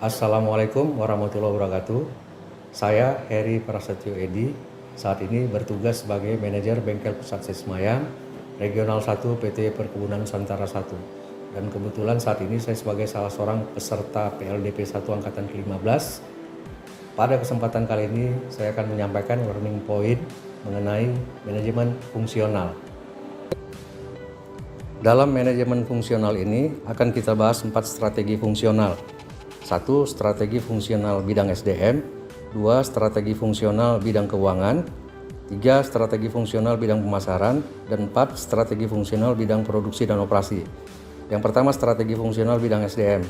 Assalamualaikum warahmatullahi wabarakatuh. Saya Heri Prasetyo Edi, saat ini bertugas sebagai manajer Bengkel Pusat Semayang Regional 1 PT Perkebunan Nusantara 1. Dan kebetulan saat ini saya sebagai salah seorang peserta PLDP 1 Angkatan ke-15. Pada kesempatan kali ini saya akan menyampaikan learning point mengenai manajemen fungsional. Dalam manajemen fungsional ini akan kita bahas 4 strategi fungsional. 1. Strategi fungsional bidang SDM. 2. Strategi fungsional bidang keuangan. 3. Strategi fungsional bidang pemasaran. Dan 4. Strategi fungsional bidang produksi dan operasi. Yang pertama, strategi fungsional bidang SDM.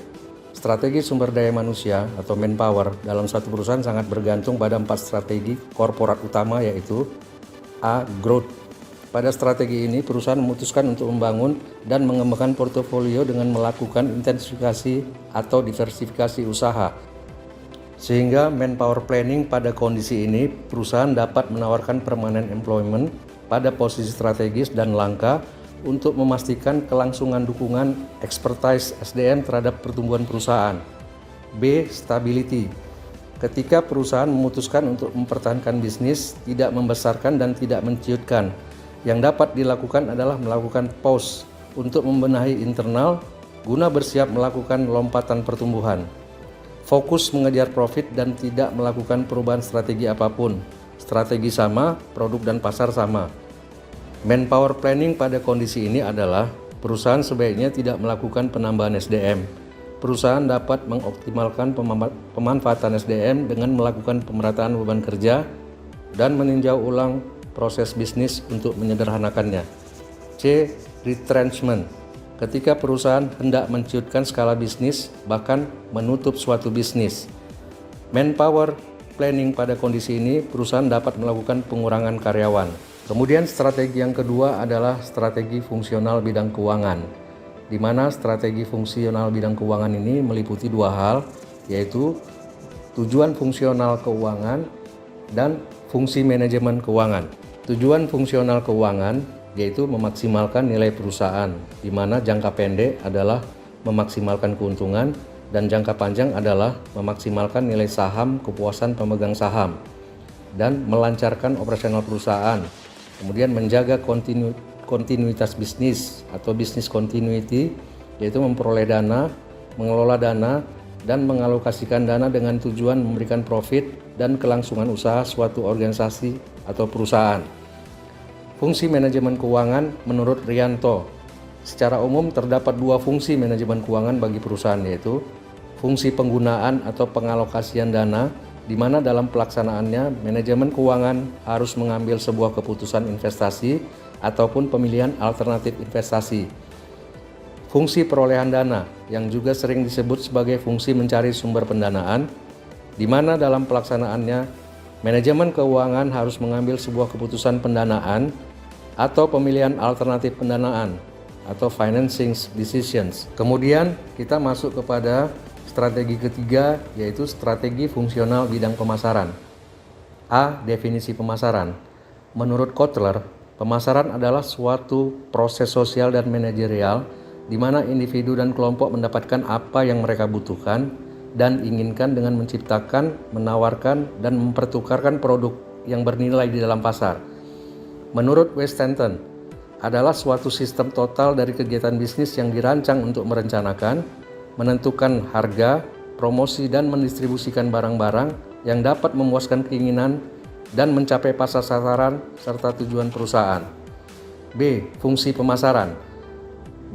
Strategi sumber daya manusia atau manpower dalam suatu perusahaan sangat bergantung pada 4 strategi korporat utama, yaitu A. Growth. Pada strategi ini, perusahaan memutuskan untuk membangun dan mengembangkan portofolio dengan melakukan intensifikasi atau diversifikasi usaha. Sehingga manpower planning pada kondisi ini, perusahaan dapat menawarkan permanent employment pada posisi strategis dan langka untuk memastikan kelangsungan dukungan expertise SDM terhadap pertumbuhan perusahaan. B. Stability. Ketika perusahaan memutuskan untuk mempertahankan bisnis, tidak membesarkan dan tidak menciutkan, yang dapat dilakukan adalah melakukan pause untuk membenahi internal guna bersiap melakukan lompatan pertumbuhan. Fokus mengejar profit dan tidak melakukan perubahan strategi apapun. Strategi sama, produk dan pasar sama. Manpower planning pada kondisi ini adalah perusahaan sebaiknya tidak melakukan penambahan SDM. Perusahaan dapat mengoptimalkan pemanfaatan SDM dengan melakukan pemerataan beban kerja dan meninjau ulang proses bisnis untuk menyederhanakannya. C. Retrenchment. Ketika perusahaan hendak menciutkan skala bisnis, bahkan menutup suatu bisnis. Manpower planning pada kondisi ini, perusahaan dapat melakukan pengurangan karyawan. Kemudian strategi yang kedua adalah strategi fungsional bidang keuangan, di mana strategi fungsional bidang keuangan ini meliputi 2 hal, yaitu tujuan fungsional keuangan dan fungsi manajemen keuangan. Tujuan fungsional keuangan yaitu memaksimalkan nilai perusahaan, di mana jangka pendek adalah memaksimalkan keuntungan dan jangka panjang adalah memaksimalkan nilai saham kepuasan pemegang saham dan melancarkan operasional perusahaan. Kemudian menjaga kontinuitas bisnis atau business continuity, yaitu memperoleh dana, mengelola dana, dan mengalokasikan dana dengan tujuan memberikan profit dan kelangsungan usaha suatu organisasi atau perusahaan. Fungsi manajemen keuangan menurut Rianto, secara umum terdapat 2 fungsi manajemen keuangan bagi perusahaan, yaitu fungsi penggunaan atau pengalokasian dana, di mana dalam pelaksanaannya manajemen keuangan harus mengambil sebuah keputusan investasi ataupun pemilihan alternatif investasi. Fungsi perolehan dana, yang juga sering disebut sebagai fungsi mencari sumber pendanaan, di mana dalam pelaksanaannya manajemen keuangan harus mengambil sebuah keputusan pendanaan atau pemilihan alternatif pendanaan atau financing decisions. Kemudian kita masuk kepada strategi ketiga, yaitu strategi fungsional bidang pemasaran. A. Definisi pemasaran. Menurut Kotler, pemasaran adalah suatu proses sosial dan manajerial di mana individu dan kelompok mendapatkan apa yang mereka butuhkan dan inginkan dengan menciptakan, menawarkan, dan mempertukarkan produk yang bernilai di dalam pasar. Menurut Westanton, adalah suatu sistem total dari kegiatan bisnis yang dirancang untuk merencanakan, menentukan harga, promosi, dan mendistribusikan barang-barang yang dapat memuaskan keinginan dan mencapai pasar sasaran serta tujuan perusahaan. B. Fungsi pemasaran.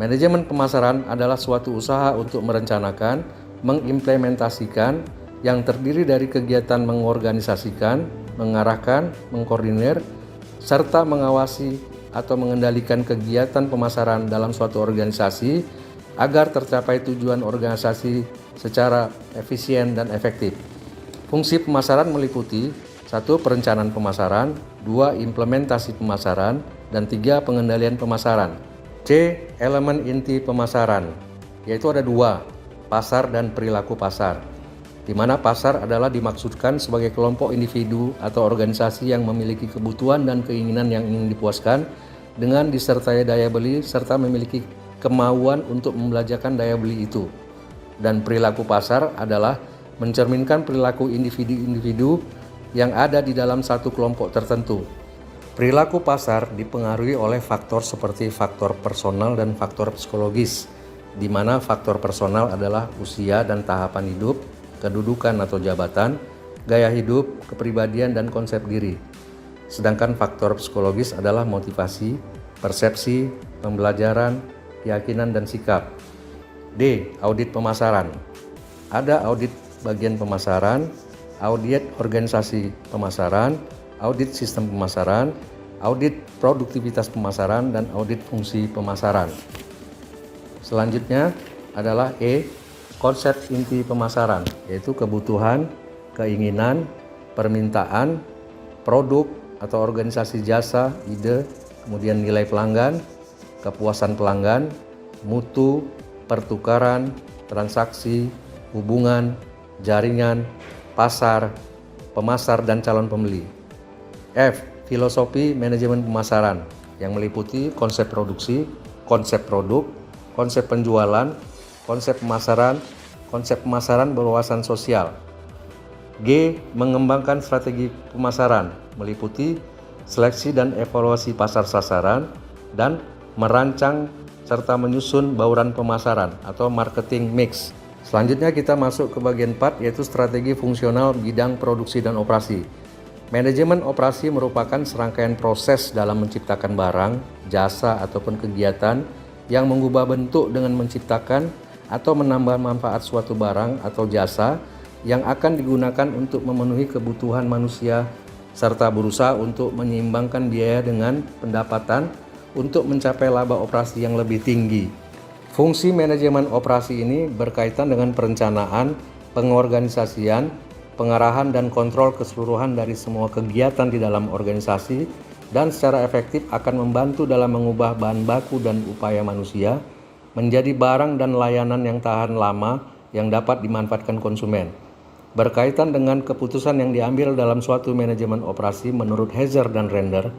Manajemen pemasaran adalah suatu usaha untuk merencanakan, mengimplementasikan, yang terdiri dari kegiatan mengorganisasikan, mengarahkan, mengkoordinir, serta mengawasi atau mengendalikan kegiatan pemasaran dalam suatu organisasi agar tercapai tujuan organisasi secara efisien dan efektif. Fungsi pemasaran meliputi 1. Perencanaan pemasaran, 2. Implementasi pemasaran, dan 3. Pengendalian pemasaran. C. Elemen inti pemasaran, yaitu ada 2, pasar dan perilaku pasar, di mana pasar adalah dimaksudkan sebagai kelompok individu atau organisasi yang memiliki kebutuhan dan keinginan yang ingin dipuaskan dengan disertai daya beli serta memiliki kemauan untuk membelanjakan daya beli itu. dan perilaku pasar adalah mencerminkan perilaku individu-individu yang ada di dalam satu kelompok tertentu. Perilaku pasar dipengaruhi oleh faktor seperti faktor personal dan faktor psikologis, di mana faktor personal adalah usia dan tahapan hidup, kedudukan atau jabatan, gaya hidup, kepribadian, dan konsep diri. Sedangkan faktor psikologis adalah motivasi, persepsi, pembelajaran, keyakinan, dan sikap. D. Audit pemasaran. Ada audit bagian pemasaran, audit organisasi pemasaran, audit sistem pemasaran, audit produktivitas pemasaran, dan audit fungsi pemasaran. Selanjutnya adalah E. Konsep inti pemasaran, yaitu kebutuhan, keinginan, permintaan, produk atau organisasi jasa, ide, kemudian nilai pelanggan, kepuasan pelanggan, mutu, pertukaran, transaksi, hubungan, jaringan, pasar, pemasar, dan calon pembeli. F. Filosofi manajemen pemasaran yang meliputi konsep produksi, konsep produk, konsep penjualan, konsep pemasaran berwawasan sosial. G. Mengembangkan strategi pemasaran meliputi seleksi dan evaluasi pasar sasaran dan merancang serta menyusun bauran pemasaran atau marketing mix. Selanjutnya kita masuk ke bagian 4, yaitu strategi fungsional bidang produksi dan operasi. Manajemen operasi merupakan serangkaian proses dalam menciptakan barang, jasa, ataupun kegiatan yang mengubah bentuk dengan menciptakan atau menambah manfaat suatu barang atau jasa yang akan digunakan untuk memenuhi kebutuhan manusia serta berusaha untuk menyeimbangkan biaya dengan pendapatan untuk mencapai laba operasi yang lebih tinggi. Fungsi manajemen operasi ini berkaitan dengan perencanaan, pengorganisasian, pengarahan dan kontrol keseluruhan dari semua kegiatan di dalam organisasi dan secara efektif akan membantu dalam mengubah bahan baku dan upaya manusia menjadi barang dan layanan yang tahan lama yang dapat dimanfaatkan konsumen. Berkaitan dengan keputusan yang diambil dalam suatu manajemen operasi menurut Heiser dan Render,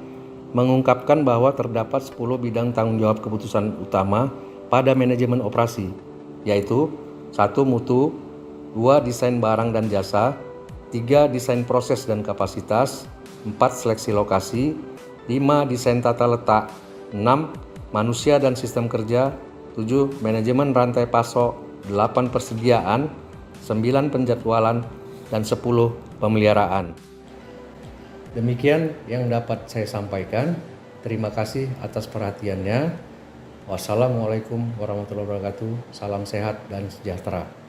mengungkapkan bahwa terdapat 10 bidang tanggung jawab keputusan utama pada manajemen operasi, yaitu 1. Mutu, 2. Desain barang dan jasa, 3. Desain proses dan kapasitas, 4. Seleksi lokasi, 5. Desain tata letak, 6. Manusia dan sistem kerja, 7. Manajemen rantai pasok, 8. Persediaan, 9. Penjadwalan, dan 10. Pemeliharaan. Demikian yang dapat saya sampaikan. Terima kasih atas perhatiannya. Wassalamualaikum warahmatullahi wabarakatuh. Salam sehat dan sejahtera.